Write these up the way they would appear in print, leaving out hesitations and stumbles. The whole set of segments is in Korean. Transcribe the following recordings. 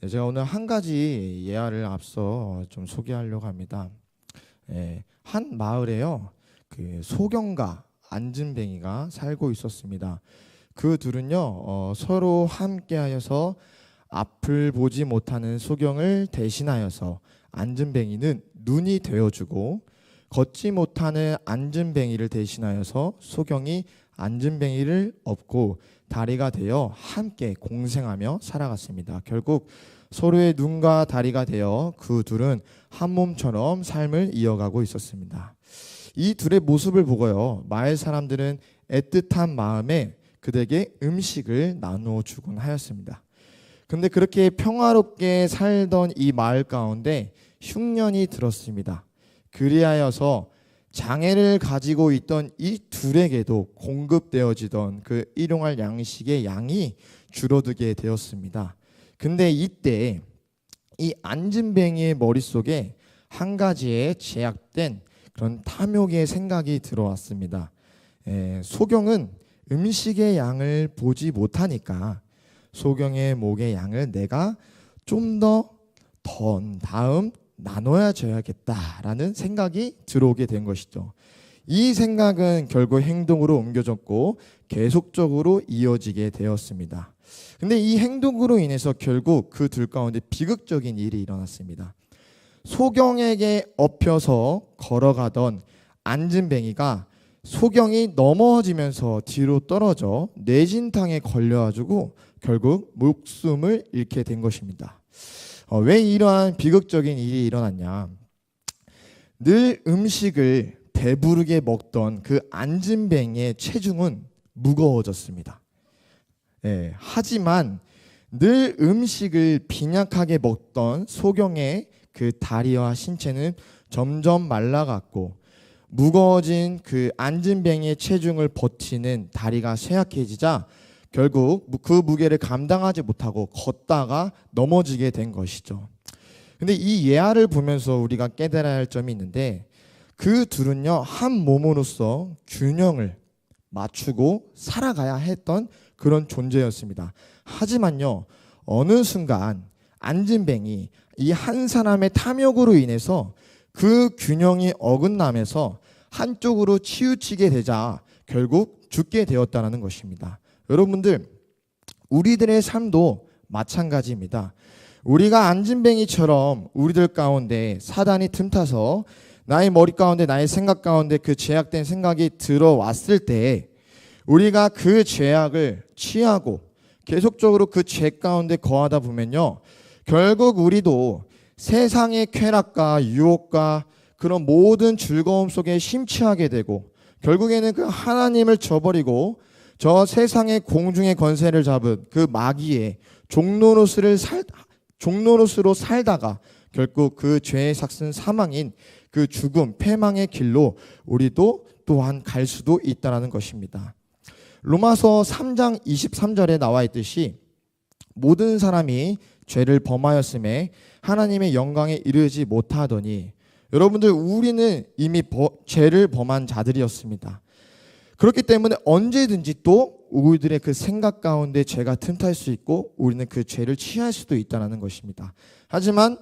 네, 제가 오늘 한 가지 예화를 앞서 좀 소개하려고 합니다. 한 마을에요, 그 소경과 안진뱅이가 살고 있었습니다. 그 둘은요, 서로 함께하여서 앞을 보지 못하는 소경을 대신하여서 안진뱅이는 눈이 되어주고, 걷지 못하는 안진뱅이를 대신하여서 소경이 안진뱅이를 업고 다리가 되어 함께 공생하며 살아갔습니다. 결국 서로의 눈과 다리가 되어 그 둘은 한 몸처럼 삶을 이어가고 있었습니다. 이 둘의 모습을 보고요, 마을 사람들은 애틋한 마음에 그들에게 음식을 나누어 주곤 하였습니다. 근데 그렇게 평화롭게 살던 이 마을 가운데 흉년이 들었습니다. 그리하여서 장애를 가지고 있던 이 둘에게도 공급되어지던 그 일용할 양식의 양이 줄어들게 되었습니다. 근데 이때 이 안진뱅이의 머릿속에 한 가지의 제약된 그런 탐욕의 생각이 들어왔습니다. 소경은 음식의 양을 보지 못하니까 소경의 목의 양을 내가 좀 더 다음 나눠야 줘야겠다라는 생각이 들어오게 된 것이죠. 이 생각은 결국 행동으로 옮겨졌고 계속적으로 이어지게 되었습니다. 근데 이 행동으로 인해서 결국 그 둘 가운데 비극적인 일이 일어났습니다. 소경에게 엎혀서 걸어가던 안진뱅이가 소경이 넘어지면서 뒤로 떨어져 뇌진탕에 걸려가지고 결국 목숨을 잃게 된 것입니다. 왜 이러한 비극적인 일이 일어났냐? 늘 음식을 배부르게 먹던 그 안진뱅이의 체중은 무거워졌습니다. 하지만 늘 음식을 빈약하게 먹던 소경의 그 다리와 신체는 점점 말라갔고, 무거워진 그 안진뱅이의 체중을 버티는 다리가 쇠약해지자 결국 그 무게를 감당하지 못하고 걷다가 넘어지게 된 것이죠. 근데 이 예화를 보면서 우리가 깨달아야 할 점이 있는데, 그 둘은요, 한 몸으로서 균형을 맞추고 살아가야 했던 그런 존재였습니다. 하지만요, 어느 순간 안진뱅이 이 한 사람의 탐욕으로 인해서 그 균형이 어긋나면서 한쪽으로 치우치게 되자 결국 죽게 되었다는 것입니다. 여러분들, 우리들의 삶도 마찬가지입니다. 우리가 안진뱅이처럼 우리들 가운데 사단이 틈타서 나의 머리 가운데, 나의 생각 가운데 그 죄악된 생각이 들어왔을 때 우리가 그 죄악을 취하고 계속적으로 그 죄 가운데 거하다 보면요, 결국 우리도 세상의 쾌락과 유혹과 그런 모든 즐거움 속에 심취하게 되고, 결국에는 그 하나님을 저버리고 저 세상의 공중의 권세를 잡은 그 마귀의 종노릇으로 살다가 결국 그 죄의 삭슨 사망인 그 죽음, 패망의 길로 우리도 또한 갈 수도 있다는 것입니다. 로마서 3장 23절에 나와 있듯이 모든 사람이 죄를 범하였음에 하나님의 영광에 이르지 못하더니, 여러분들, 우리는 이미 죄를 범한 자들이었습니다. 그렇기 때문에 언제든지 또 우리들의 그 생각 가운데 죄가 틈탈 수 있고 우리는 그 죄를 취할 수도 있다는 것입니다. 하지만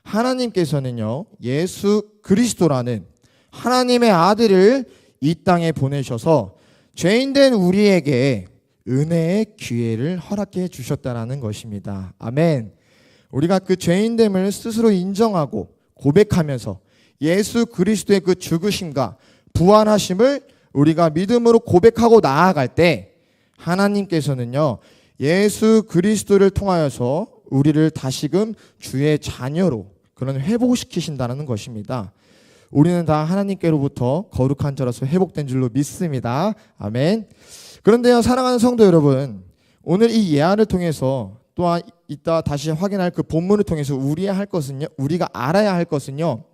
하나님께서는요, 예수 그리스도라는 하나님의 아들을 이 땅에 보내셔서 죄인된 우리에게 은혜의 기회를 허락해 주셨다는 것입니다. 아멘. 우리가 그 죄인됨을 스스로 인정하고 고백하면서 예수 그리스도의 그 죽으심과 부활하심을 우리가 믿음으로 고백하고 나아갈 때 하나님께서는요, 예수 그리스도를 통하여서 우리를 다시금 주의 자녀로 그런 회복시키신다는 것입니다. 우리는 다 하나님께로부터 거룩한 자로서 회복된 줄로 믿습니다. 아멘. 그런데요, 사랑하는 성도 여러분, 오늘 이 예화를 통해서 또한 이따 다시 확인할 그 본문을 통해서 우리가 알아야 할 것은요,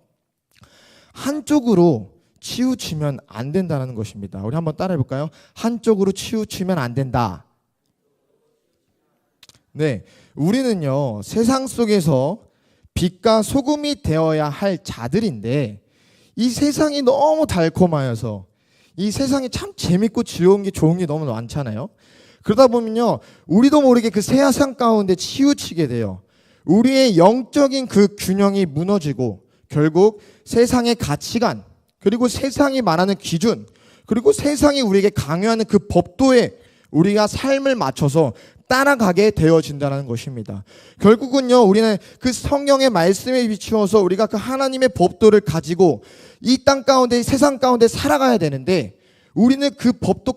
한쪽으로 치우치면 안 된다는 것입니다. 우리 한번 따라해 볼까요? 한쪽으로 치우치면 안 된다. 네, 우리는요, 세상 속에서 빛과 소금이 되어야 할 자들인데, 이 세상이 너무 달콤하여서, 이 세상이 참 재밌고 즐거운 게, 좋은 게 너무 많잖아요. 그러다 보면요, 우리도 모르게 그 세상 가운데 치우치게 돼요. 우리의 영적인 그 균형이 무너지고 결국 세상의 가치관, 그리고 세상이 말하는 기준, 그리고 세상이 우리에게 강요하는 그 법도에 우리가 삶을 맞춰서 따라가게 되어진다는 것입니다. 결국은요, 우리는 그 성경의 말씀에 비추어서 우리가 그 하나님의 법도를 가지고 이 땅 가운데, 세상 가운데 살아가야 되는데, 우리는 그 법도,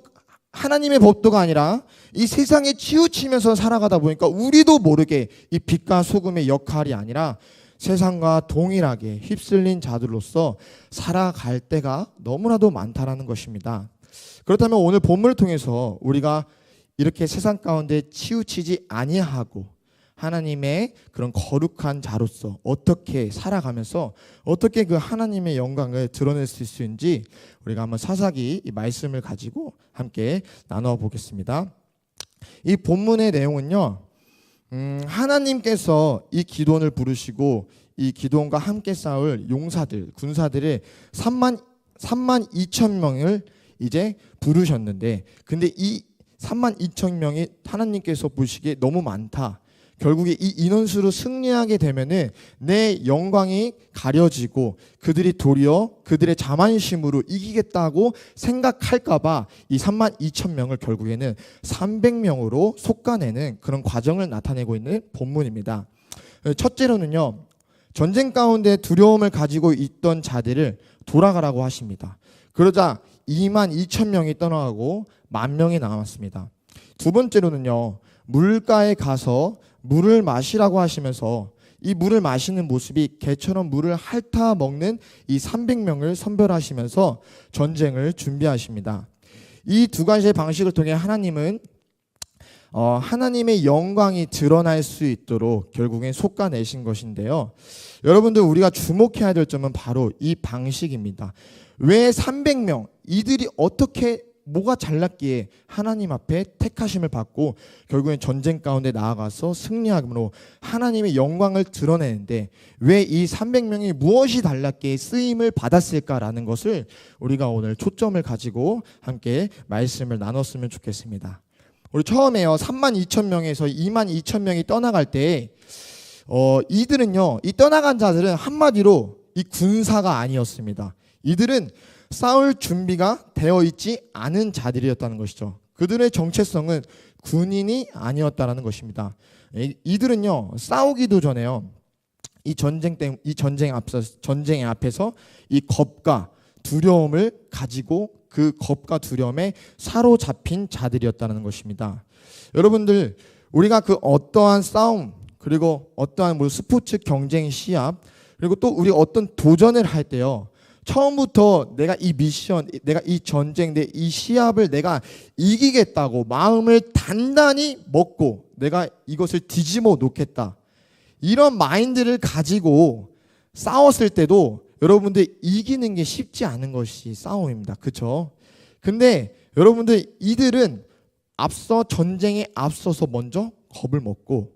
하나님의 법도가 아니라 이 세상에 치우치면서 살아가다 보니까 우리도 모르게 이 빛과 소금의 역할이 아니라 세상과 동일하게 휩쓸린 자들로서 살아갈 때가 너무나도 많다라는 것입니다. 그렇다면 오늘 본문을 통해서 우리가 이렇게 세상 가운데 치우치지 아니하고 하나님의 그런 거룩한 자로서 어떻게 살아가면서 어떻게 그 하나님의 영광을 드러낼 수 있는지 우리가 한번 사사기 이 말씀을 가지고 함께 나눠 보겠습니다. 이 본문의 내용은요, 하나님께서 이 기드온을 부르시고 이 기드온과 함께 싸울 용사들, 군사들의 3만 2천 명을 이제 부르셨는데, 근데 이 3만 2천 명이 하나님께서 보시기에 너무 많다. 결국에 이 인원수로 승리하게 되면은 내 영광이 가려지고 그들이 도리어 그들의 자만심으로 이기겠다고 생각할까봐 이 3만 2천 명을 결국에는 300명으로 솎아내는 그런 과정을 나타내고 있는 본문입니다. 첫째로는요, 전쟁 가운데 두려움을 가지고 있던 자들을 돌아가라고 하십니다. 그러자 2만 2천 명이 떠나가고 10,000명이 남았습니다. 두 번째로는요, 물가에 가서 물을 마시라고 하시면서 이 물을 마시는 모습이 개처럼 물을 핥아 먹는 이 300명을 선별하시면서 전쟁을 준비하십니다. 이 두 가지의 방식을 통해 하나님은 하나님의 영광이 드러날 수 있도록 결국엔 솎아내신 것인데요. 여러분들, 우리가 주목해야 될 점은 바로 이 방식입니다. 왜 300명, 이들이 어떻게 뭐가 잘났기에 하나님 앞에 택하심을 받고 결국엔 전쟁 가운데 나아가서 승리함으로 하나님의 영광을 드러내는데 왜 이 300명이 무엇이 달랐기에 쓰임을 받았을까라는 것을 우리가 오늘 초점을 가지고 함께 말씀을 나눴으면 좋겠습니다. 우리 처음에요, 3만 2천 명에서 2만 2천 명이 떠나갈 때 이들은요, 이 떠나간 자들은 한마디로 이 군사가 아니었습니다. 이들은 싸울 준비가 되어 있지 않은 자들이었다는 것이죠. 그들의 정체성은 군인이 아니었다라는 것입니다. 이들은요, 싸우기도 전에요, 이 전쟁에 앞에서 이 겁과 두려움을 가지고 그 겁과 두려움에 사로잡힌 자들이었다는 것입니다. 여러분들, 우리가 그 어떠한 싸움, 그리고 어떠한 스포츠 경쟁 시합, 그리고 또 우리 어떤 도전을 할 때요, 처음부터 내가 이 미션, 내가 이 전쟁, 이 시합을 내가 이기겠다고 마음을 단단히 먹고 내가 이것을 뒤집어 놓겠다, 이런 마인드를 가지고 싸웠을 때도 여러분들 이기는 게 쉽지 않은 것이 싸움입니다. 그렇죠? 근데 여러분들, 이들은 전쟁에 앞서서 먼저 겁을 먹고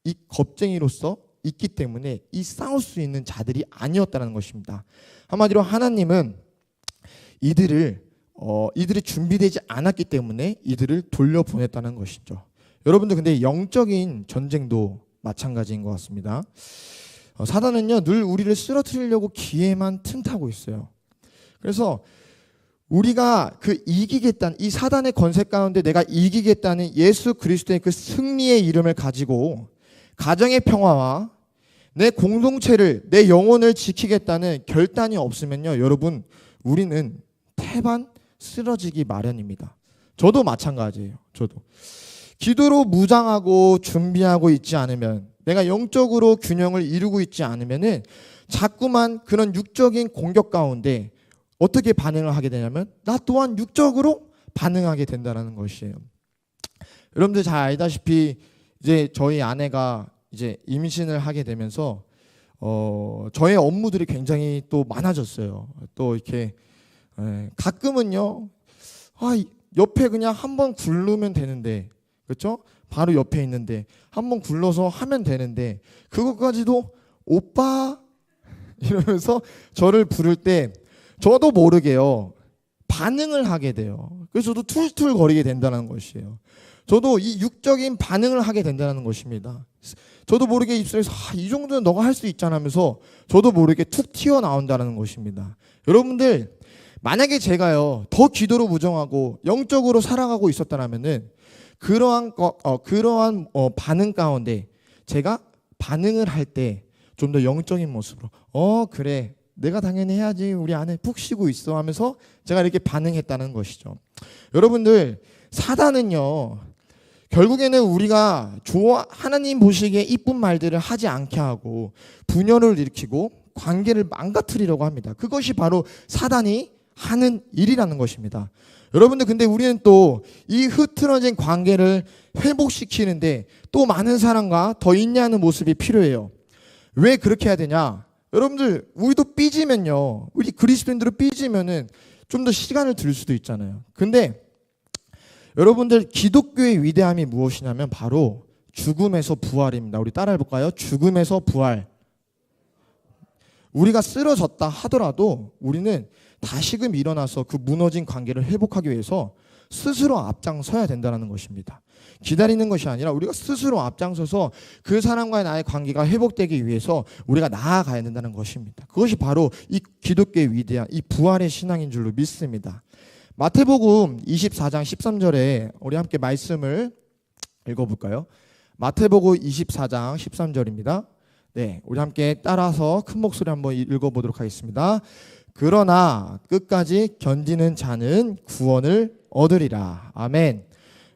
이 겁쟁이로서 있기 때문에 이 싸울 수 있는 자들이 아니었다는 것입니다. 한마디로 하나님은 이들이 준비되지 않았기 때문에 이들을 돌려보냈다는 것이죠. 여러분들, 근데 영적인 전쟁도 마찬가지인 것 같습니다. 사단은요, 늘 우리를 쓰러뜨리려고 기회만 틈타고 있어요. 그래서 우리가 그 이기겠다는 이 사단의 권세 가운데 내가 이기겠다는 예수 그리스도의 그 승리의 이름을 가지고 가정의 평화와 내 공동체를, 내 영혼을 지키겠다는 결단이 없으면요, 여러분, 우리는 태반 쓰러지기 마련입니다. 저도 마찬가지예요. 저도 기도로 무장하고 준비하고 있지 않으면, 내가 영적으로 균형을 이루고 있지 않으면은 자꾸만 그런 육적인 공격 가운데 어떻게 반응을 하게 되냐면 나 또한 육적으로 반응하게 된다는 것이에요. 여러분들 잘 알다시피 이제 저희 아내가 이제 임신을 하게 되면서 저의 업무들이 굉장히 또 많아졌어요. 또 이렇게 가끔은요, 옆에 그냥 한번 굴르면 되는데, 그렇죠? 바로 옆에 있는데 한번 굴러서 하면 되는데 그것까지도 오빠 이러면서 저를 부를 때 저도 모르게요, 반응을 하게 돼요. 그래서 저도 툴툴거리게 된다는 것이에요. 저도 이 육적인 반응을 하게 된다는 것입니다. 저도 모르게 입술에서 이 정도는 너가 할 수 있잖아 하면서 저도 모르게 툭 튀어나온다는 것입니다. 여러분들, 만약에 제가요 더 기도로 무정하고 영적으로 살아가고 있었다면은 그러한 반응 가운데 제가 반응을 할 때 좀 더 영적인 모습으로 그래 내가 당연히 해야지 우리 안에 푹 쉬고 있어 하면서 제가 이렇게 반응했다는 것이죠. 여러분들, 사단은요 결국에는 우리가 하나님 보시기에 이쁜 말들을 하지 않게 하고 분열을 일으키고 관계를 망가뜨리려고 합니다. 그것이 바로 사단이 하는 일이라는 것입니다. 여러분들, 근데 우리는 또 이 흐트러진 관계를 회복시키는데 또 많은 사람과 더 인내하는 모습이 필요해요. 왜 그렇게 해야 되냐? 여러분들, 우리도 삐지면요, 우리 그리스도인들로 삐지면은 좀 더 시간을 들 수도 있잖아요. 근데 여러분들, 기독교의 위대함이 무엇이냐면 바로 죽음에서 부활입니다. 우리 따라해 볼까요? 죽음에서 부활. 우리가 쓰러졌다 하더라도 우리는 다시금 일어나서 그 무너진 관계를 회복하기 위해서 스스로 앞장서야 된다는 것입니다. 기다리는 것이 아니라 우리가 스스로 앞장서서 그 사람과의 나의 관계가 회복되기 위해서 우리가 나아가야 된다는 것입니다. 그것이 바로 이 기독교의 위대한 이 부활의 신앙인 줄로 믿습니다. 마태복음 24장 13절에 우리 함께 말씀을 읽어볼까요? 마태복음 24장 13절입니다. 네, 우리 함께 따라서 큰 목소리 한번 읽어보도록 하겠습니다. 그러나 끝까지 견디는 자는 구원을 얻으리라. 아멘.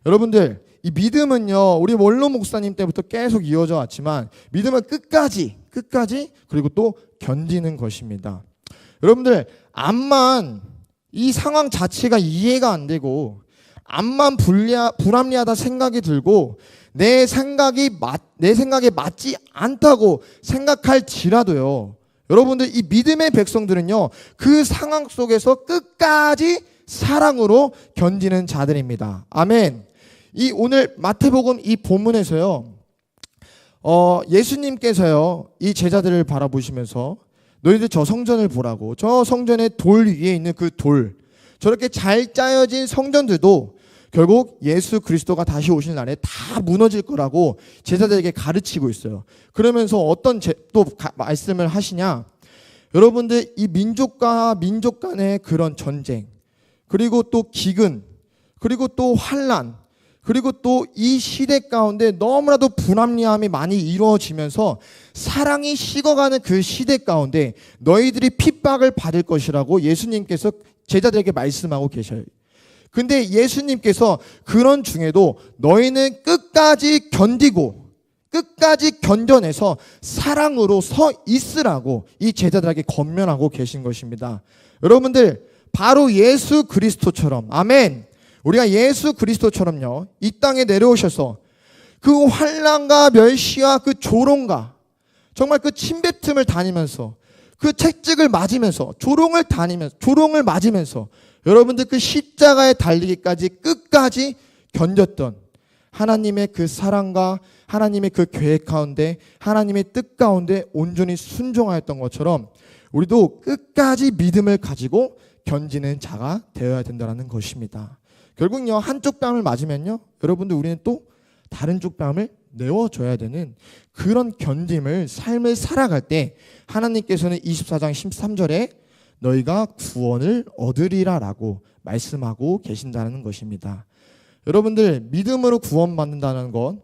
여러분들, 이 믿음은요, 우리 원로 목사님 때부터 계속 이어져 왔지만 믿음은 끝까지 그리고 또 견디는 것입니다. 여러분들, 암만 이 상황 자체가 이해가 안 되고 암만 불합리하다 생각이 들고 내 생각에 맞지 않다고 생각할지라도요, 여러분들, 이 믿음의 백성들은요 그 상황 속에서 끝까지 사랑으로 견디는 자들입니다. 아멘. 이 오늘 마태복음 이 본문에서요 예수님께서요 이 제자들을 바라보시면서 너희들 저 성전을 보라고, 저 성전의 돌 위에 있는 그 돌, 저렇게 잘 짜여진 성전들도 결국 예수 그리스도가 다시 오실 날에 다 무너질 거라고 제자들에게 가르치고 있어요. 그러면서 어떤 또 말씀을 하시냐? 여러분들, 이 민족과 민족 간의 그런 전쟁, 그리고 또 기근, 그리고 또 환난, 그리고 또 이 시대 가운데 너무나도 불합리함이 많이 이루어지면서 사랑이 식어가는 그 시대 가운데 너희들이 핍박을 받을 것이라고 예수님께서 제자들에게 말씀하고 계셔요. 근데 예수님께서 그런 중에도 너희는 끝까지 견디고 끝까지 견뎌내서 사랑으로 서 있으라고 이 제자들에게 권면하고 계신 것입니다. 여러분들, 바로 예수 그리스도처럼, 아멘, 우리가 예수 그리스도처럼요 이 땅에 내려오셔서 그 환난과 멸시와 그 조롱과 정말 그 침뱉음을 다니면서 그 채찍을 맞으면서 조롱을 맞으면서 여러분들 그 십자가에 달리기까지 끝까지 견뎠던 하나님의 그 사랑과 하나님의 그 계획 가운데 하나님의 뜻 가운데 온전히 순종하였던 것처럼 우리도 끝까지 믿음을 가지고 견디는 자가 되어야 된다는 것입니다. 결국요, 한쪽 뺨을 맞으면요, 여러분들, 우리는 또 다른 쪽 뺨을 내어줘야 되는 그런 견딤을, 삶을 살아갈 때 하나님께서는 24장 13절에 너희가 구원을 얻으리라 라고 말씀하고 계신다는 것입니다. 여러분들, 믿음으로 구원받는다는 건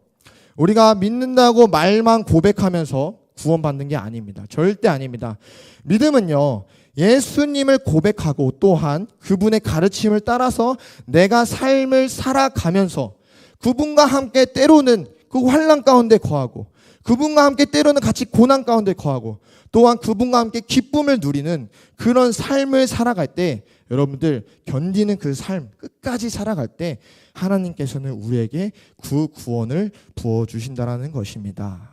우리가 믿는다고 말만 고백하면서 구원받는 게 아닙니다. 절대 아닙니다. 믿음은요, 예수님을 고백하고 또한 그분의 가르침을 따라서 내가 삶을 살아가면서 그분과 함께 때로는 그 환난 가운데 거하고 그분과 함께 때로는 같이 고난 가운데 거하고 또한 그분과 함께 기쁨을 누리는 그런 삶을 살아갈 때 여러분들, 견디는 그 삶 끝까지 살아갈 때 하나님께서는 우리에게 그 구원을 부어주신다는 것입니다.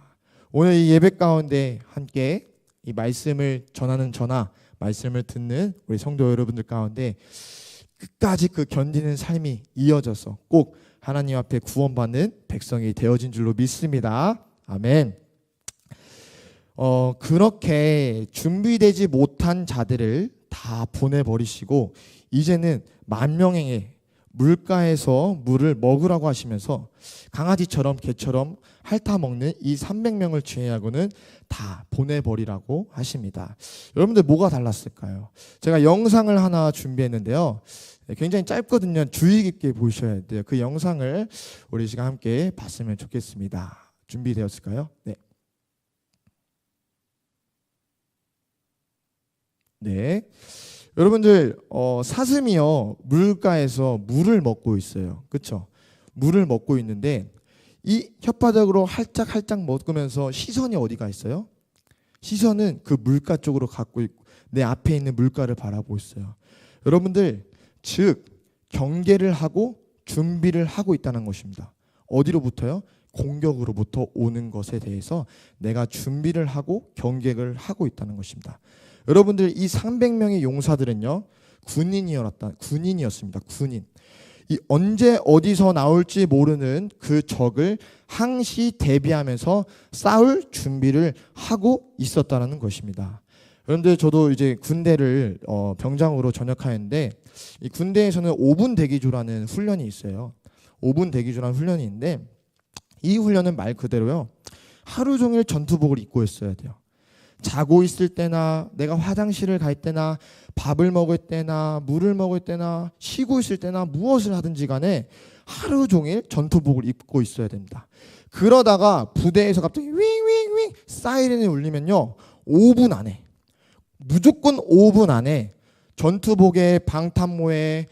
오늘 이 예배 가운데 함께 이 말씀을 전하는 저나 말씀을 듣는 우리 성도 여러분들 가운데 끝까지 그 견디는 삶이 이어져서 꼭 하나님 앞에 구원받는 백성이 되어진 줄로 믿습니다. 아멘. 그렇게 준비되지 못한 자들을 다 보내버리시고 이제는 만명에게 물가에서 물을 먹으라고 하시면서 강아지처럼 개처럼 핥아먹는 이 300명을 제외하고는 다 보내버리라고 하십니다. 여러분들 뭐가 달랐을까요? 제가 영상을 하나 준비했는데요. 굉장히 짧거든요. 주의 깊게 보셔야 돼요. 그 영상을 우리 시간 함께 봤으면 좋겠습니다. 준비되었을까요? 네. 네. 여러분들 사슴이요 물가에서 물을 먹고 있어요. 그렇죠? 물을 먹고 있는데 이 혓바닥으로 할짝할짝 먹으면서 시선이 어디가 있어요? 시선은 그 물가 쪽으로 갖고 있고 내 앞에 있는 물가를 바라보고 있어요. 여러분들 즉 경계를 하고 준비를 하고 있다는 것입니다. 어디로부터요? 공격으로부터 오는 것에 대해서 내가 준비를 하고 경계를 하고 있다는 것입니다. 여러분들 이 300명의 용사들은요 군인이었습니다. 군인. 이 언제 어디서 나올지 모르는 그 적을 항시 대비하면서 싸울 준비를 하고 있었다는 것입니다. 그런데 저도 이제 군대를 병장으로 전역하였는데 이 군대에서는 5분 대기조라는 훈련이 있어요. 5분 대기조라는 훈련이 있는데 이 훈련은 말 그대로요 하루 종일 전투복을 입고 있어야 돼요. 자고 있을 때나 내가 화장실을 갈 때나 밥을 먹을 때나 물을 먹을 때나 쉬고 있을 때나 무엇을 하든지 간에 하루 종일 전투복을 입고 있어야 됩니다. 그러다가 부대에서 갑자기 윙윙윙 사이렌이 울리면요 5분 안에 무조건 5분 안에 전투복에 방탄모에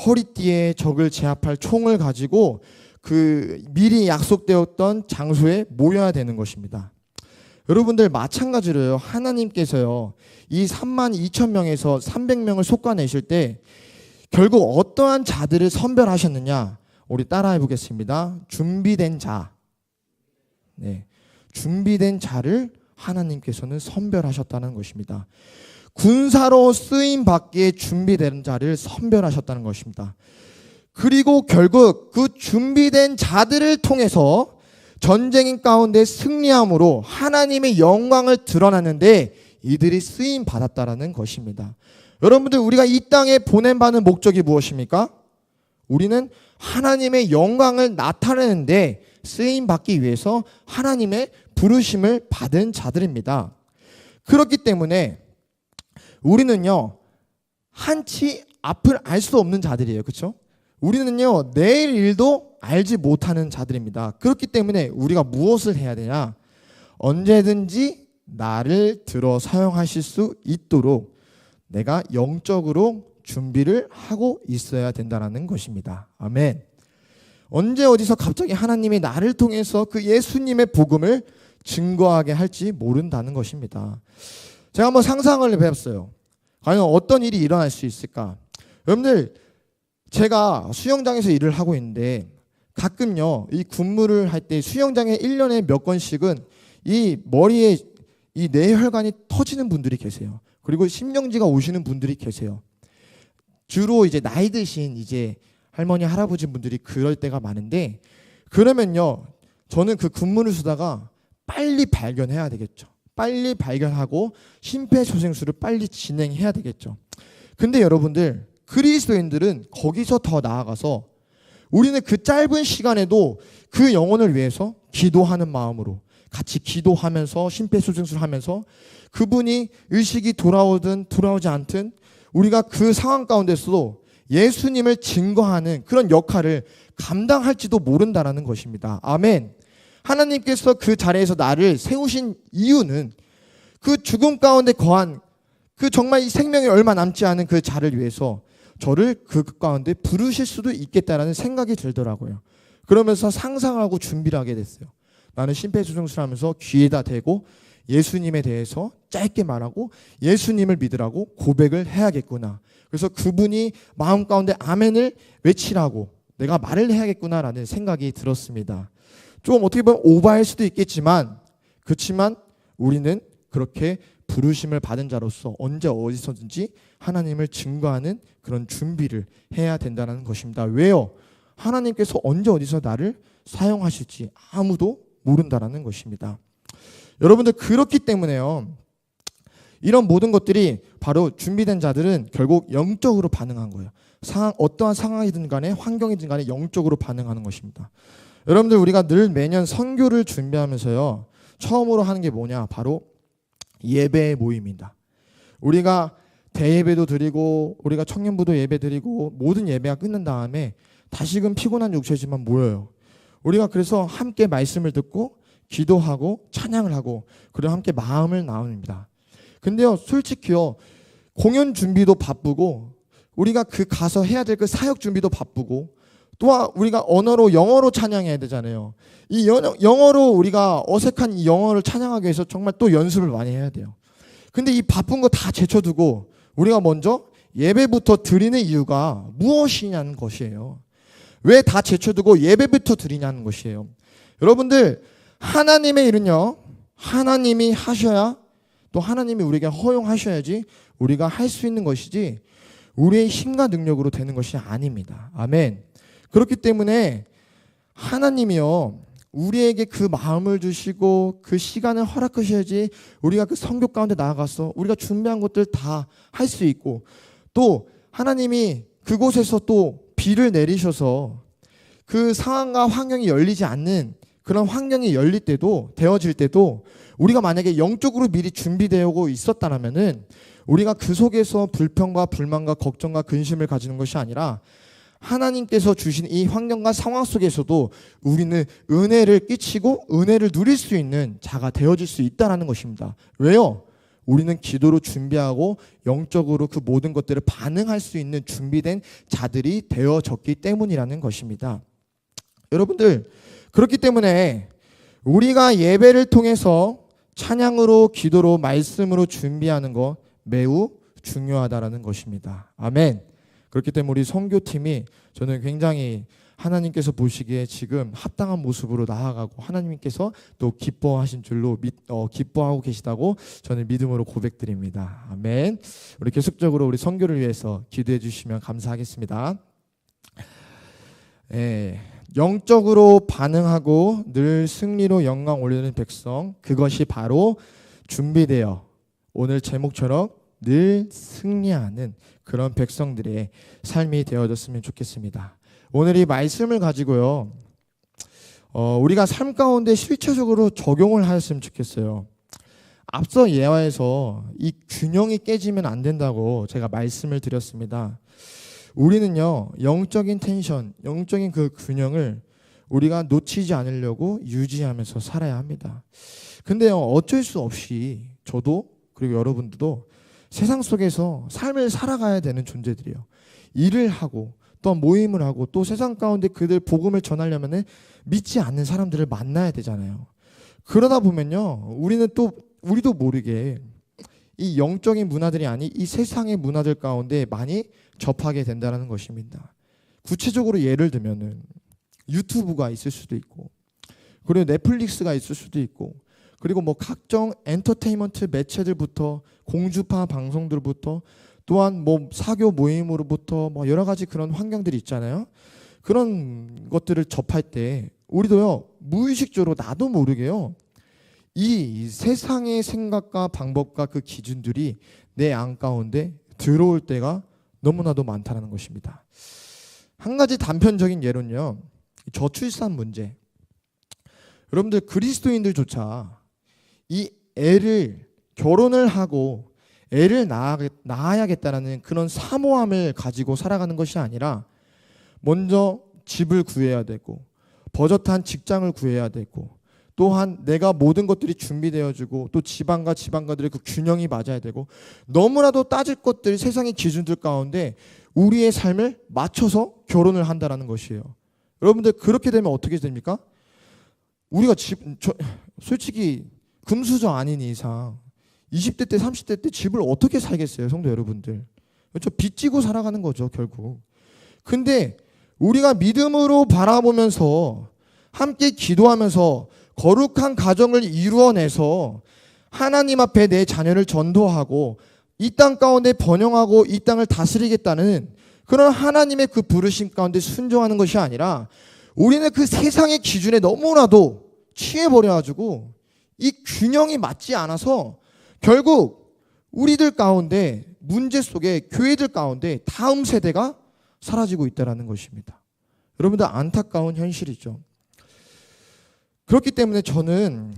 허리띠에 적을 제압할 총을 가지고 그 미리 약속되었던 장소에 모여야 되는 것입니다. 여러분들 마찬가지로요 하나님께서요 이 32,000명에서 300명을 솎아내실 때 결국 어떠한 자들을 선별하셨느냐 우리 따라해 보겠습니다. 준비된 자. 네, 준비된 자를 하나님께서는 선별하셨다는 것입니다. 군사로 쓰임 받기에 준비된 자를 선별하셨다는 것입니다. 그리고 결국 그 준비된 자들을 통해서 전쟁인 가운데 승리함으로 하나님의 영광을 드러났는데 이들이 쓰임 받았다라는 것입니다. 여러분들 우리가 이 땅에 보냄받는 목적이 무엇입니까? 우리는 하나님의 영광을 나타내는데 쓰임 받기 위해서 하나님의 부르심을 받은 자들입니다. 그렇기 때문에 우리는요 한치 앞을 알 수 없는 자들이에요. 그렇죠? 우리는요 내일 일도 알지 못하는 자들입니다. 그렇기 때문에 우리가 무엇을 해야 되냐? 언제든지 나를 들어 사용하실 수 있도록 내가 영적으로 준비를 하고 있어야 된다는 것입니다. 아멘. 언제 어디서 갑자기 하나님이 나를 통해서 그 예수님의 복음을 증거하게 할지 모른다는 것입니다. 제가 한번 상상을 해봤어요. 과연 어떤 일이 일어날 수 있을까? 여러분들 제가 수영장에서 일을 하고 있는데 가끔요 이 군무를 할 때 수영장에 1년에 몇 건씩은 이 머리에 이 뇌혈관이 터지는 분들이 계세요. 그리고 심령지가 오시는 분들이 계세요. 주로 이제 나이 드신 이제 할머니 할아버지 분들이 그럴 때가 많은데 그러면요 저는 그 군무를 쓰다가 빨리 발견해야 되겠죠. 빨리 발견하고 심폐소생술을 빨리 진행해야 되겠죠. 근데 여러분들 그리스도인들은 거기서 더 나아가서 우리는 그 짧은 시간에도 그 영혼을 위해서 기도하는 마음으로 같이 기도하면서 심폐소생술을 하면서 그분이 의식이 돌아오든 돌아오지 않든 우리가 그 상황 가운데서도 예수님을 증거하는 그런 역할을 감당할지도 모른다라는 것입니다. 아멘. 하나님께서 그 자리에서 나를 세우신 이유는 그 죽음 가운데 거한 그 정말 이 생명이 얼마 남지 않은 그 자를 위해서 저를 그 가운데 부르실 수도 있겠다라는 생각이 들더라고요. 그러면서 상상하고 준비를 하게 됐어요. 나는 심폐소생술을 하면서 귀에다 대고 예수님에 대해서 짧게 말하고 예수님을 믿으라고 고백을 해야겠구나. 그래서 그분이 마음 가운데 아멘을 외치라고 내가 말을 해야겠구나라는 생각이 들었습니다. 좀 어떻게 보면 오버할 수도 있겠지만 그렇지만 우리는 그렇게 부르심을 받은 자로서 언제 어디서든지 하나님을 증거하는 그런 준비를 해야 된다는 것입니다. 왜요? 하나님께서 언제 어디서 나를 사용하실지 아무도 모른다라는 것입니다. 여러분들 그렇기 때문에요. 이런 모든 것들이 바로 준비된 자들은 결국 영적으로 반응한 거예요. 어떠한 상황이든 간에 환경이든 간에 영적으로 반응하는 것입니다. 여러분들 우리가 늘 매년 선교를 준비하면서요. 처음으로 하는 게 뭐냐? 바로 예배 모임입니다. 우리가 대예배도 드리고 우리가 청년부도 예배 드리고 모든 예배가 끝난 다음에 다시금 피곤한 육체지만 모여요. 우리가 그래서 함께 말씀을 듣고 기도하고 찬양을 하고 그리고 함께 마음을 나눕니다. 근데요, 솔직히요, 공연 준비도 바쁘고 우리가 그 가서 해야 될 그 사역 준비도 바쁘고 또한 우리가 영어로 찬양해야 되잖아요. 이 영어로 우리가 어색한 이 영어를 찬양하기 위해서 정말 또 연습을 많이 해야 돼요. 근데 이 바쁜 거 다 제쳐두고 우리가 먼저 예배부터 드리는 이유가 무엇이냐는 것이에요. 왜 다 제쳐두고 예배부터 드리냐는 것이에요. 여러분들, 하나님의 일은요, 하나님이 하셔야 또 하나님이 우리에게 허용하셔야지 우리가 할 수 있는 것이지 우리의 힘과 능력으로 되는 것이 아닙니다. 아멘. 그렇기 때문에 하나님이요, 우리에게 그 마음을 주시고 그 시간을 허락하셔야지 우리가 그 선교 가운데 나아가서 우리가 준비한 것들 다 할 수 있고 또 하나님이 그곳에서 또 비를 내리셔서 그 상황과 환경이 열리지 않는 그런 환경이 열릴 때도 되어질 때도 우리가 만약에 영적으로 미리 준비되고 있었다면은 우리가 그 속에서 불평과 불만과 걱정과 근심을 가지는 것이 아니라 하나님께서 주신 이 환경과 상황 속에서도 우리는 은혜를 끼치고 은혜를 누릴 수 있는 자가 되어질 수 있다는 것입니다. 왜요? 우리는 기도로 준비하고 영적으로 그 모든 것들을 반응할 수 있는 준비된 자들이 되어졌기 때문이라는 것입니다. 여러분들, 그렇기 때문에 우리가 예배를 통해서 찬양으로 기도로 말씀으로 준비하는 것 매우 중요하다라는 것입니다. 아멘. 그렇기 때문에 우리 선교팀이 저는 굉장히 하나님께서 보시기에 지금 합당한 모습으로 나아가고 하나님께서 또 기뻐하신 줄로 기뻐하고 계시다고 저는 믿음으로 고백드립니다. 아멘. 우리 계속적으로 우리 선교를 위해서 기도해 주시면 감사하겠습니다. 영적으로 반응하고 늘 승리로 영광 올리는 백성, 그것이 바로 준비되어 오늘 제목처럼 늘 승리하는 그런 백성들의 삶이 되어졌으면 좋겠습니다. 오늘 이 말씀을 가지고요, 우리가 삶 가운데 실체적으로 적용을 하였으면 좋겠어요. 앞서 예화에서 이 균형이 깨지면 안 된다고 제가 말씀을 드렸습니다. 우리는요, 영적인 텐션, 영적인 그 균형을 우리가 놓치지 않으려고 유지하면서 살아야 합니다. 근데요, 어쩔 수 없이 저도 그리고 여러분들도 세상 속에서 삶을 살아가야 되는 존재들이에요. 일을 하고 또 모임을 하고 또 세상 가운데 그들 복음을 전하려면 믿지 않는 사람들을 만나야 되잖아요. 그러다 보면요, 우리도 모르게 이 영적인 문화들이 아닌 이 세상의 문화들 가운데 많이 접하게 된다는 것입니다. 구체적으로 예를 들면은 유튜브가 있을 수도 있고, 그리고 넷플릭스가 있을 수도 있고, 그리고 뭐 각종 엔터테인먼트 매체들부터 공주파 방송들부터 또한 뭐 사교 모임으로부터 뭐 여러 가지 그런 환경들이 있잖아요. 그런 것들을 접할 때 우리도요, 무의식적으로 나도 모르게요, 이 세상의 생각과 방법과 그 기준들이 내 안 가운데 들어올 때가 너무나도 많다는 것입니다. 한 가지 단편적인 예로는요, 저출산 문제. 여러분들, 그리스도인들조차 이 결혼을 하고 애를 낳아야겠다라는 그런 사모함을 가지고 살아가는 것이 아니라 먼저 집을 구해야 되고 버젓한 직장을 구해야 되고 또한 내가 모든 것들이 준비되어지고 또 지방과 지방과들의 그 균형이 맞아야 되고 너무나도 따질 것들, 세상의 기준들 가운데 우리의 삶을 맞춰서 결혼을 한다는 것이에요. 여러분들, 그렇게 되면 어떻게 됩니까? 우리가 솔직히 금수저 아닌 이상 20대 때 30대 때 집을 어떻게 살겠어요, 성도 여러분들? 그렇죠? 빚지고 살아가는 거죠, 결국. 근데 우리가 믿음으로 바라보면서 함께 기도하면서 거룩한 가정을 이루어내서 하나님 앞에 내 자녀를 전도하고 이 땅 가운데 번영하고 이 땅을 다스리겠다는 그런 하나님의 그 부르심 가운데 순종하는 것이 아니라 우리는 그 세상의 기준에 너무나도 취해버려가지고 이 균형이 맞지 않아서 결국 우리들 가운데, 문제 속에 교회들 가운데 다음 세대가 사라지고 있다는 것입니다. 여러분들 안타까운 현실이죠. 그렇기 때문에 저는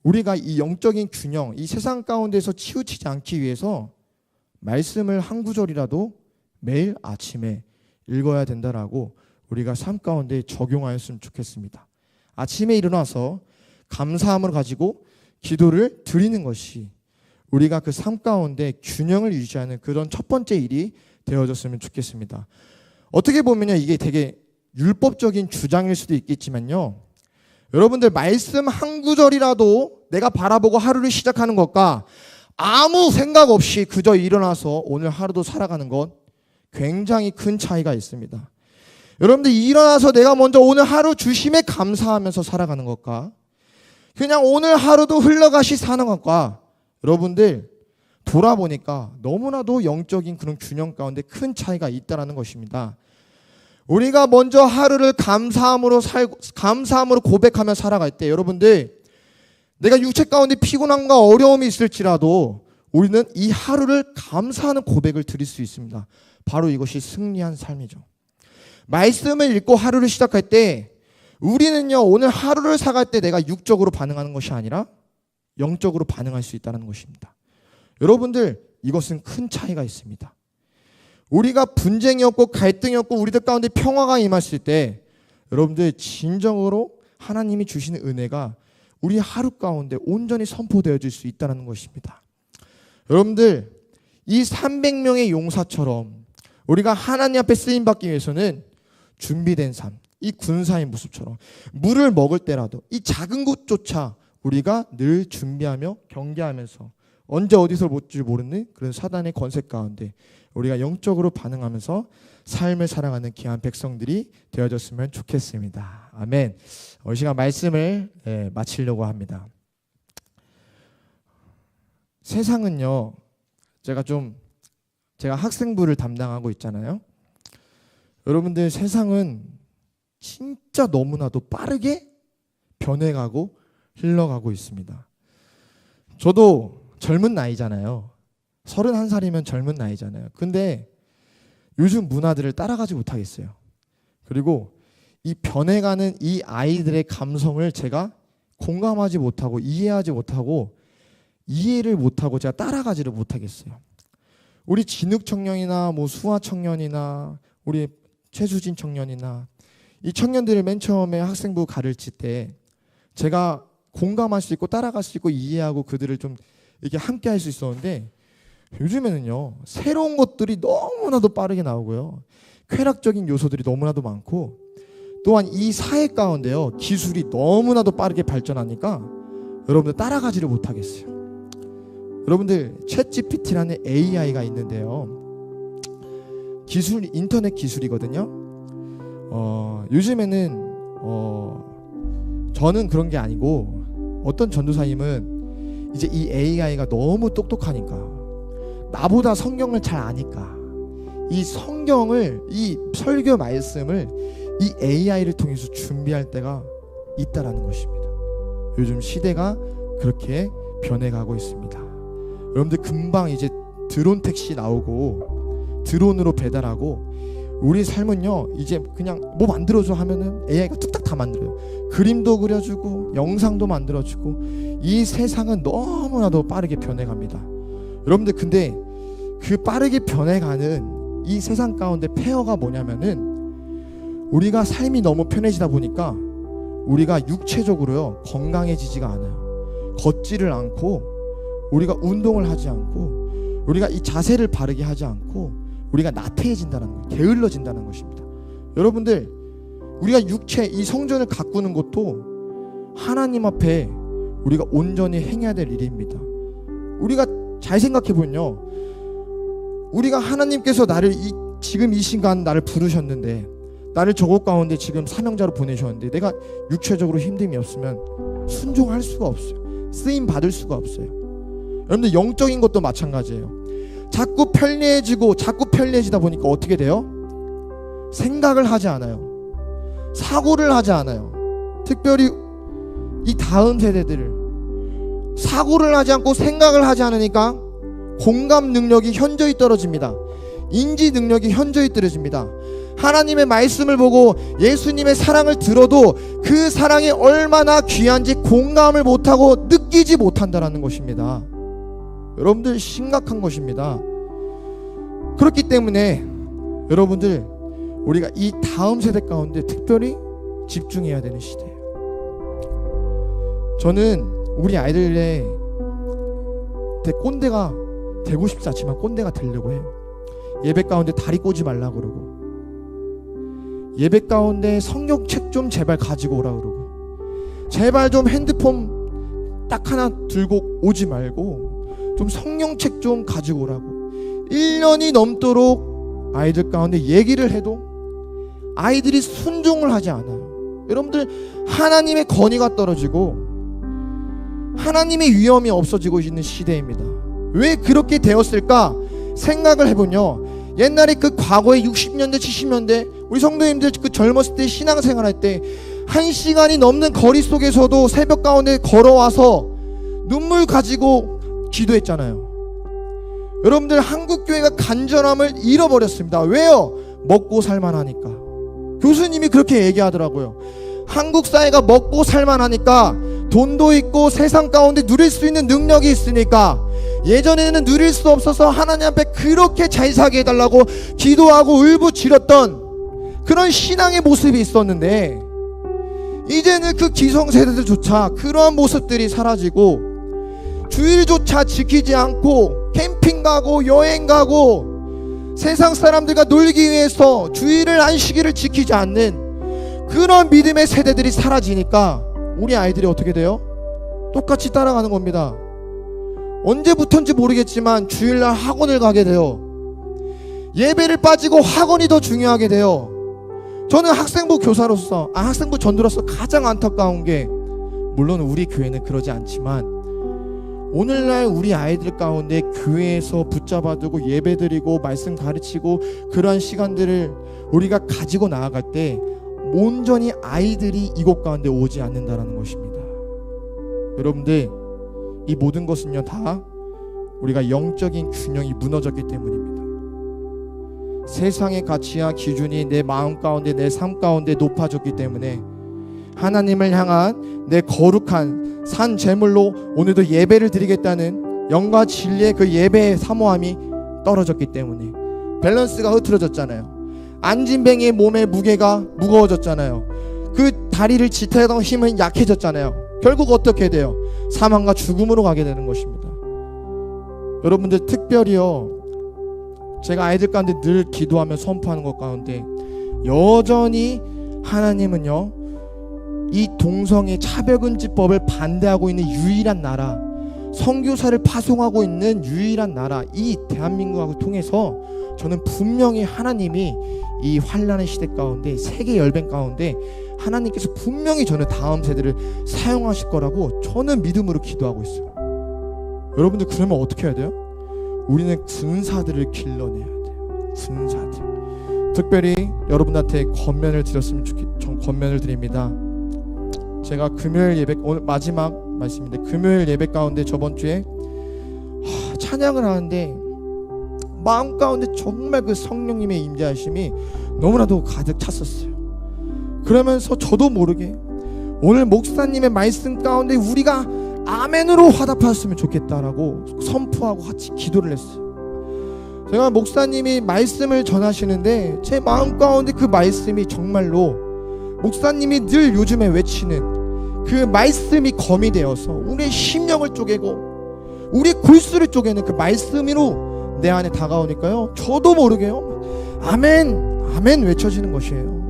우리가 이 영적인 균형, 이 세상 가운데서 치우치지 않기 위해서 말씀을 한 구절이라도 매일 아침에 읽어야 된다라고 우리가 삶 가운데 적용하였으면 좋겠습니다. 아침에 일어나서 감사함을 가지고 기도를 드리는 것이 우리가 그 삶 가운데 균형을 유지하는 그런 첫 번째 일이 되어졌으면 좋겠습니다. 어떻게 보면요, 이게 되게 율법적인 주장일 수도 있겠지만요, 여러분들 말씀 한 구절이라도 내가 바라보고 하루를 시작하는 것과 아무 생각 없이 그저 일어나서 오늘 하루도 살아가는 것 굉장히 큰 차이가 있습니다. 여러분들 일어나서 내가 먼저 오늘 하루 주심에 감사하면서 살아가는 것과 그냥 오늘 하루도 흘러가시 사는 것과 여러분들 돌아보니까 너무나도 영적인 그런 균형 가운데 큰 차이가 있다는 것입니다. 우리가 먼저 하루를 감사함으로 고백하며 살아갈 때 여러분들 내가 육체 가운데 피곤함과 어려움이 있을지라도 우리는 이 하루를 감사하는 고백을 드릴 수 있습니다. 바로 이것이 승리한 삶이죠. 말씀을 읽고 하루를 시작할 때 우리는요, 오늘 하루를 살아갈 때 내가 육적으로 반응하는 것이 아니라 영적으로 반응할 수 있다는 것입니다. 여러분들 이것은 큰 차이가 있습니다. 우리가 분쟁이 없고 갈등이 없고 우리들 가운데 평화가 임했을 때 여러분들 진정으로 하나님이 주시는 은혜가 우리 하루 가운데 온전히 선포되어질 수 있다는 것입니다. 여러분들 이 300명의 용사처럼 우리가 하나님 앞에 쓰임받기 위해서는 준비된 삶, 이 군사의 모습처럼 물을 먹을 때라도 이 작은 것조차 우리가 늘 준비하며 경계하면서 언제 어디서 볼지 모르는 그런 사단의 권세 가운데 우리가 영적으로 반응하면서 삶을 살아가는 귀한 백성들이 되어졌으면 좋겠습니다. 아멘. 오늘 시간 말씀을 마치려고 합니다. 세상은요, 제가 학생부를 담당하고 있잖아요. 여러분들 세상은 진짜 너무나도 빠르게 변해가고 흘러가고 있습니다. 저도 젊은 나이잖아요. 31살이면 젊은 나이잖아요. 근데 요즘 문화들을 따라가지 못하겠어요. 그리고 이 변해가는 이 아이들의 감성을 제가 공감하지 못하고 이해하지 못하고 이해를 못하고 제가 따라가지를 못하겠어요. 우리 진욱 청년이나 수아 청년이나 우리 최수진 청년이나 이 청년들을 맨 처음에 학생부 가르칠 때 제가 공감할 수 있고 따라갈 수 있고 이해하고 그들을 좀 이렇게 함께 할 수 있었는데 요즘에는요, 새로운 것들이 너무나도 빠르게 나오고요, 쾌락적인 요소들이 너무나도 많고 또한 이 사회 가운데요, 기술이 너무나도 빠르게 발전하니까 여러분들 따라가지를 못하겠어요. 여러분들 챗GPT라는 AI가 있는데요, 인터넷 기술이거든요. 요즘에는 저는 그런 게 아니고 어떤 전도사님은 이제 이 AI가 너무 똑똑하니까 나보다 성경을 잘 아니까 이 성경을, 이 설교 말씀을 이 AI를 통해서 준비할 때가 있다라는 것입니다. 요즘 시대가 그렇게 변해가고 있습니다. 여러분들 금방 이제 드론 택시 나오고 드론으로 배달하고 우리 삶은요, 이제 그냥 뭐 만들어줘 하면은 AI가 뚝딱 다 만들어요. 그림도 그려주고 영상도 만들어주고 이 세상은 너무나도 빠르게 변해갑니다. 여러분들 근데 그 빠르게 변해가는 이 세상 가운데 폐허가 뭐냐면은 우리가 삶이 너무 편해지다 보니까 우리가 육체적으로요, 건강해지지가 않아요. 걷지를 않고 우리가 운동을 하지 않고 우리가 이 자세를 바르게 하지 않고 우리가 나태해진다는 거예요. 게을러진다는 것입니다. 여러분들 우리가 육체 이 성전을 가꾸는 것도 하나님 앞에 우리가 온전히 행해야 될 일입니다. 우리가 잘 생각해보면요, 우리가 하나님께서 나를 지금 이 시간 나를 부르셨는데 나를 저곳 가운데 지금 사명자로 보내셨는데 내가 육체적으로 힘듦이 없으면 순종할 수가 없어요. 쓰임 받을 수가 없어요. 여러분들 영적인 것도 마찬가지예요. 자꾸 편리해지다 보니까 어떻게 돼요? 생각을 하지 않아요. 사고를 하지 않아요. 특별히 이 다음 세대들을 사고를 하지 않고 생각을 하지 않으니까 공감 능력이 현저히 떨어집니다. 인지 능력이 현저히 떨어집니다. 하나님의 말씀을 보고 예수님의 사랑을 들어도 그 사랑이 얼마나 귀한지 공감을 못하고 느끼지 못한다는 것입니다. 여러분들 심각한 것입니다. 그렇기 때문에 여러분들 우리가 이 다음 세대 가운데 특별히 집중해야 되는 시대예요. 저는 우리 아이들의 꼰대가 되고 싶지 않지만 꼰대가 되려고 해요. 예배 가운데 다리 꼬지 말라 그러고, 예배 가운데 성경책 좀 제발 가지고 오라 그러고, 제발 좀 핸드폰 딱 하나 들고 오지 말고 좀 성경책 좀 가지고 오라고 1년이 넘도록 아이들 가운데 얘기를 해도 아이들이 순종을 하지 않아요. 여러분들, 하나님의 권위가 떨어지고 하나님의 위엄이 없어지고 있는 시대입니다. 왜 그렇게 되었을까 생각을 해보면요, 옛날에 그 과거에 60년대 70년대 우리 성도님들 그 젊었을 때 신앙생활 할 때 1시간이 넘는 거리 속에서도 새벽 가운데 걸어와서 눈물 가지고 기도했잖아요. 여러분들, 한국교회가 간절함을 잃어버렸습니다. 왜요? 먹고 살만하니까. 교수님이 그렇게 얘기하더라고요. 한국 사회가 먹고 살만하니까, 돈도 있고 세상 가운데 누릴 수 있는 능력이 있으니까, 예전에는 누릴 수 없어서 하나님 앞에 그렇게 잘 살게 해달라고 기도하고 울부짖었던 그런 신앙의 모습이 있었는데, 이제는 그 기성세대들조차 그러한 모습들이 사라지고 주일조차 지키지 않고 캠핑 가고 여행 가고 세상 사람들과 놀기 위해서 주일을 안식일을 지키지 않는 그런 믿음의 세대들이 사라지니까 우리 아이들이 어떻게 돼요? 똑같이 따라가는 겁니다. 언제부턴지 모르겠지만 주일날 학원을 가게 돼요. 예배를 빠지고 학원이 더 중요하게 돼요. 저는 학생부 교사로서, 학생부 전도로서 가장 안타까운 게, 물론 우리 교회는 그러지 않지만 오늘날 우리 아이들 가운데 교회에서 붙잡아두고 예배드리고 말씀 가르치고 그러한 시간들을 우리가 가지고 나아갈 때 온전히 아이들이 이곳 가운데 오지 않는다는 것입니다. 여러분들, 이 모든 것은요 다 우리가 영적인 균형이 무너졌기 때문입니다. 세상의 가치와 기준이 내 마음 가운데, 내 삶 가운데 높아졌기 때문에 하나님을 향한 내 거룩한 산 제물로 오늘도 예배를 드리겠다는 영과 진리의 그 예배의 사모함이 떨어졌기 때문에 밸런스가 흐트러졌잖아요. 안진뱅이의 몸의 무게가 무거워졌잖아요. 그 다리를 지탱하던 힘은 약해졌잖아요. 결국 어떻게 돼요? 사망과 죽음으로 가게 되는 것입니다. 여러분들, 특별히요, 제가 아이들 가운데 늘 기도하며 선포하는 것 가운데 여전히 하나님은요, 이 동성애 차별금지법을 반대하고 있는 유일한 나라, 선교사를 파송하고 있는 유일한 나라, 이 대한민국을 통해서 저는 분명히 하나님이 이 환난의 시대 가운데, 세계 열변 가운데 하나님께서 분명히 저는 다음 세대를 사용하실 거라고 저는 믿음으로 기도하고 있어요. 여러분들, 그러면 어떻게 해야 돼요? 우리는 증사들을 길러내야 돼요. 증사들. 특별히 여러분한테 권면을 드립니다. 제가 금요일 예배, 오늘 마지막 말씀인데, 금요일 예배 가운데 저번 주에 찬양을 하는데 마음 가운데 정말 그 성령님의 임재하심이 너무나도 가득 찼었어요. 그러면서 저도 모르게 오늘 목사님의 말씀 가운데 우리가 아멘으로 화답하였으면 좋겠다라고 선포하고 같이 기도를 했어요. 제가 목사님이 말씀을 전하시는데 제 마음 가운데 그 말씀이 정말로 목사님이 늘 요즘에 외치는 그 말씀이 검이 되어서 우리의 심령을 쪼개고 우리의 골수를 쪼개는 그 말씀으로 내 안에 다가오니까요, 저도 모르게요 아멘 아멘 외쳐지는 것이에요.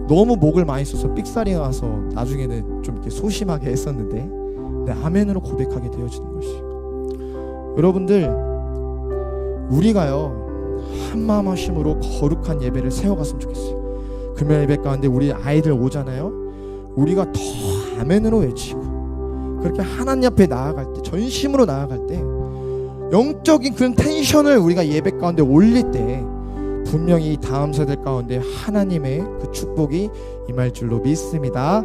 너무 목을 많이 써서 삑사리가 나서 나중에는 좀 이렇게 소심하게 했었는데 아멘으로 고백하게 되어지는 것이에요. 여러분들, 우리가요 한마음 한심으로 거룩한 예배를 세워갔으면 좋겠어요. 금요일 예배 가운데 우리 아이들 오잖아요. 우리가 더 아멘으로 외치고 그렇게 하나님 앞에 나아갈 때, 전심으로 나아갈 때, 영적인 그런 텐션을 우리가 예배 가운데 올릴 때 분명히 다음 세대 가운데 하나님의 그 축복이 임할 줄로 믿습니다.